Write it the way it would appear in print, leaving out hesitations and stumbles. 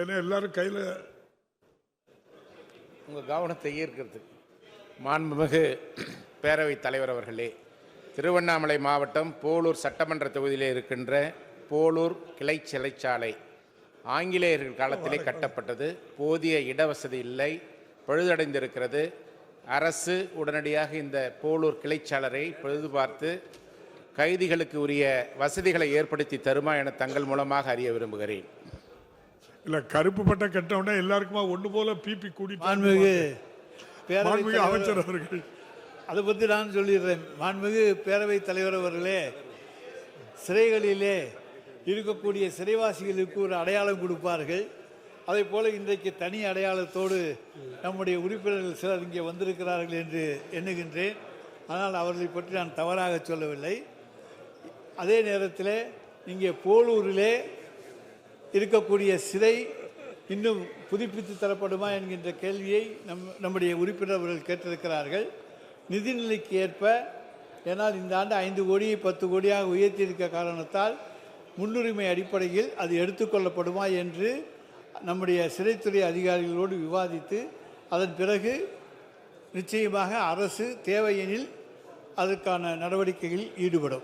ஏன்னா எல்லாரும் கையில் உங்கள் கவனத்தை ஈர்க்கிறதுக்கு மாண்புமிகு பேரவைத் தலைவர் அவர்களே, திருவண்ணாமலை மாவட்டம் போலூர் சட்டமன்ற தொகுதியிலே இருக்கின்ற போலூர் கிளை சிறைச்சாலை ஆங்கிலேயர்கள் காலத்திலே கட்டப்பட்டது. போதிய இடவசதி இல்லை, பழுதடைந்திருக்கிறது. அரசு உடனடியாக இந்த போலூர் கிளைச்சாளரை பழுது பார்த்து கைதிகளுக்கு உரிய வசதிகளை ஏற்படுத்தி தருமா என தங்கள் மூலமாக அறிய விரும்புகிறேன். இல்லை, கருப்பு பட்டை கட்டவுடனே எல்லாருக்குமா ஒன்று போல பிபி கூடி அமைச்சர் அவர்கள் அதை பற்றி நான் சொல்லிடுறேன். மாண்புமிகு பேரவைத் தலைவர் அவர்களே, சிறைகளிலே இருக்கக்கூடிய சிறைவாசிகளுக்கு ஒரு அடையாளம் கொடுப்பார்கள். அதே போல் இன்றைக்கு தனி அடையாளத்தோடு நம்முடைய உறுப்பினர்கள் சிலர் இங்கே வந்திருக்கிறார்கள் என்று எண்ணுகின்றேன். ஆனால் அவர்களை பற்றி நான் தவறாக சொல்லவில்லை. அதே நேரத்தில் இங்கே போலூரிலே இருக்கக்கூடிய சிறை இன்னும் புதுப்பித்து தரப்படுமா என்கின்ற கேள்வியை நம்முடைய உறுப்பினர்கள் கேட்டிருக்கிறார்கள். நிதிநிலைக்கு ஏற்ப, ஏன்னால் இந்த ஆண்டு 5 கோடியை 10 கோடியாக உயர்த்தியிருக்க காரணத்தால் முன்னுரிமை அடிப்படையில் அது எடுத்துக்கொள்ளப்படுமா என்று நம்முடைய சிறைத்துறை அதிகாரிகளோடு விவாதித்து அதன் பிறகு நிச்சயமாக அரசு தேவையெனில் அதற்கான நடவடிக்கைகளில் ஈடுபடும்.